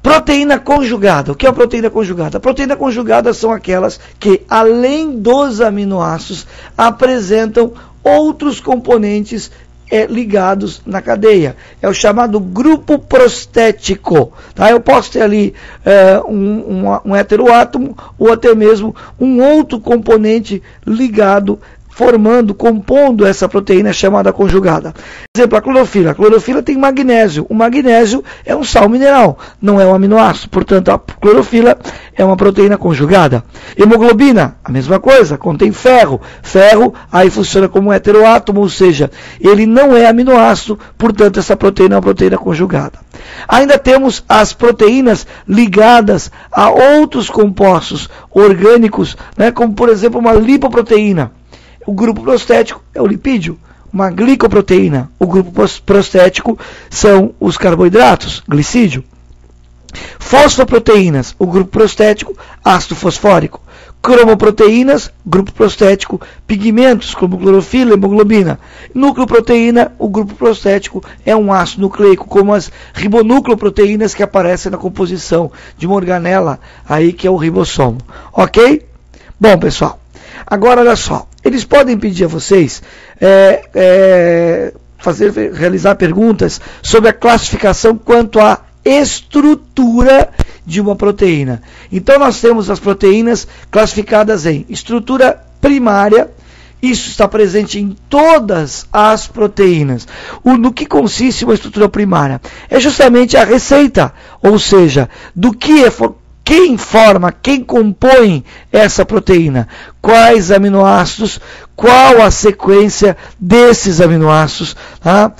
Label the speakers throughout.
Speaker 1: Proteína conjugada. O que é a proteína conjugada? A proteína conjugada são aquelas que, além dos aminoácidos, apresentam outros componentes ligados na cadeia. É o chamado grupo prostético. Tá? Eu posso ter ali um heteroátomo ou até mesmo um outro componente ligado, compondo essa proteína chamada conjugada. Por exemplo, a clorofila. A clorofila tem magnésio. O magnésio é um sal mineral, não é um aminoácido. Portanto, a clorofila é uma proteína conjugada. Hemoglobina, a mesma coisa, contém ferro. Ferro aí funciona como um heteroátomo, ou seja, ele não é aminoácido, portanto, essa proteína é uma proteína conjugada. Ainda temos as proteínas ligadas a outros compostos orgânicos, né, como, por exemplo, uma lipoproteína. O grupo prostético é o lipídio. Uma glicoproteína, o grupo prostético são os carboidratos, glicídio. Fosfoproteínas, o grupo prostético, ácido fosfórico. Cromoproteínas, grupo prostético, pigmentos como clorofila, hemoglobina. Nucleoproteína, o grupo prostético é um ácido nucleico, como as ribonucleoproteínas que aparecem na composição de uma organela aí que é o ribossomo. Ok? Bom, pessoal, agora olha só. Eles podem pedir a vocês realizar perguntas sobre a classificação quanto à estrutura de uma proteína. Então nós temos as proteínas classificadas em estrutura primária. Isso está presente em todas as proteínas. No que consiste uma estrutura primária? É justamente a receita, ou seja, do que quem forma, quem compõe essa proteína, quais aminoácidos, qual a sequência desses aminoácidos, tá?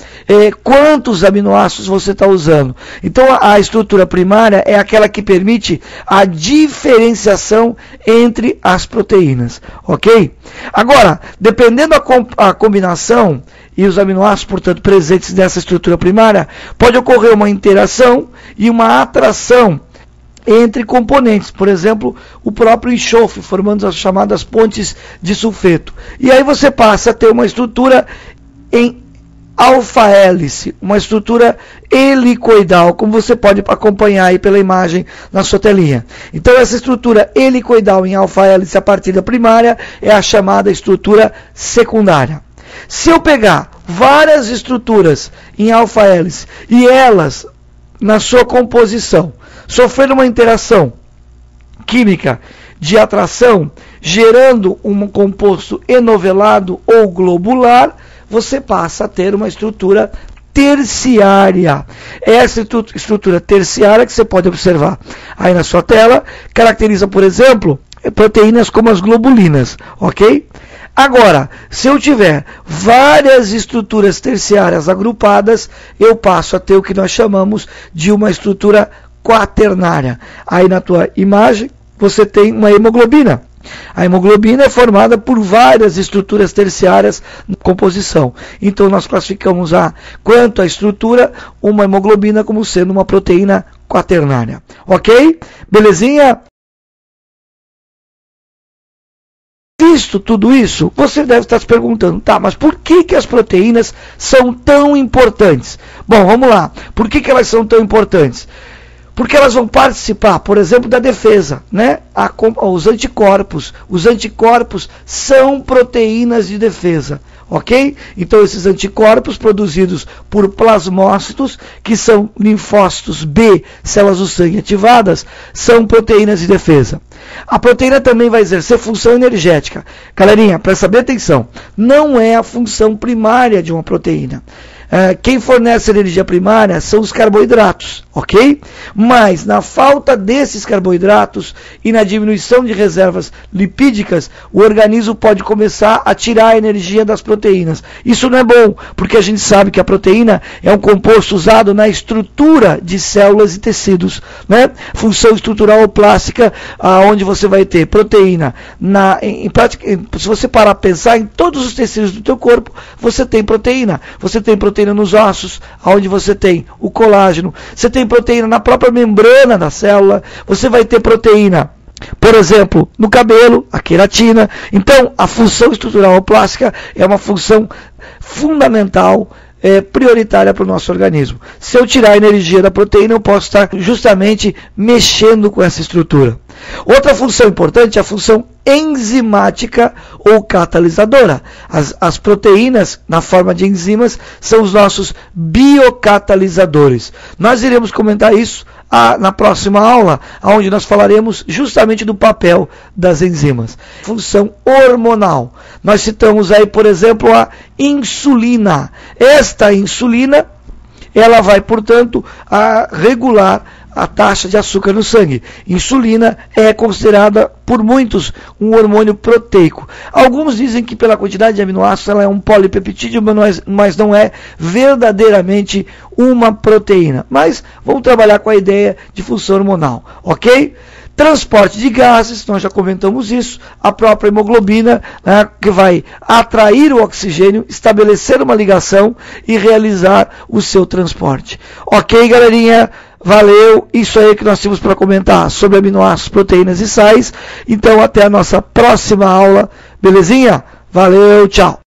Speaker 1: Quantos aminoácidos você está usando. Então a estrutura primária é aquela que permite a diferenciação entre as proteínas, ok? Agora, dependendo a combinação e os aminoácidos, portanto, presentes nessa estrutura primária, pode ocorrer uma interação e uma atração entre componentes, por exemplo, o próprio enxofre, formando as chamadas pontes de sulfeto. E aí você passa a ter uma estrutura em alfa-hélice, uma estrutura helicoidal, como você pode acompanhar aí pela imagem na sua telinha. Então essa estrutura helicoidal em alfa-hélice a partir da primária é a chamada estrutura secundária. Se eu pegar várias estruturas em alfa-hélice e elas, na sua composição, sofrendo uma interação química de atração, gerando um composto enovelado ou globular, você passa a ter uma estrutura terciária. Essa estrutura terciária que você pode observar aí na sua tela, caracteriza, por exemplo, proteínas como as globulinas, ok? Agora, se eu tiver várias estruturas terciárias agrupadas, eu passo a ter o que nós chamamos de uma estrutura quaternária. Aí na tua imagem você tem uma hemoglobina. A hemoglobina é formada por várias estruturas terciárias na composição. Então nós classificamos quanto à estrutura, uma hemoglobina como sendo uma proteína quaternária. Ok? Belezinha? Visto tudo isso, você deve estar se perguntando, tá, mas por que as proteínas são tão importantes? Bom, vamos lá. Por que elas são tão importantes? Porque elas vão participar, por exemplo, da defesa, né? Os anticorpos. Os anticorpos são proteínas de defesa, ok? Então esses anticorpos produzidos por plasmócitos, que são linfócitos B, células do sangue ativadas, são proteínas de defesa. A proteína também vai exercer função energética. Galerinha, presta bem atenção, não é a função primária de uma proteína. Quem fornece energia primária são os carboidratos, ok? Mas na falta desses carboidratos e na diminuição de reservas lipídicas, o organismo pode começar a tirar a energia das proteínas. Isso não é bom, porque a gente sabe que a proteína é um composto usado na estrutura de células e tecidos, né? Função estrutural ou plástica, onde você vai ter proteína. Se você parar a pensar em todos os tecidos do teu corpo, você tem proteína. Você tem proteína nos ossos, onde você tem o colágeno, você tem proteína na própria membrana da célula, você vai ter proteína Por exemplo, no cabelo, a queratina. Então, a função estrutural plástica é uma função fundamental, prioritária para o nosso organismo. Se eu tirar a energia da proteína, eu posso estar justamente mexendo com essa estrutura. Outra função importante é a função enzimática ou catalisadora. As proteínas, na forma de enzimas, são os nossos biocatalisadores. Nós iremos comentar isso na próxima aula, onde nós falaremos justamente do papel das enzimas. Função hormonal. Nós citamos aí, por exemplo, a insulina. Esta insulina, ela vai, portanto, a regular a taxa de açúcar no sangue. Insulina é considerada por muitos um hormônio proteico. Alguns dizem que pela quantidade de aminoácidos ela é um polipeptídeo, mas não é verdadeiramente uma proteína. Mas vamos trabalhar com a ideia de função hormonal, ok? Transporte de gases, nós já comentamos isso, a própria hemoglobina, né, que vai atrair o oxigênio, estabelecer uma ligação e realizar o seu transporte. Ok, galerinha? Valeu, isso aí que nós tínhamos para comentar sobre aminoácidos, proteínas e sais. Então até a nossa próxima aula, belezinha? Valeu, tchau!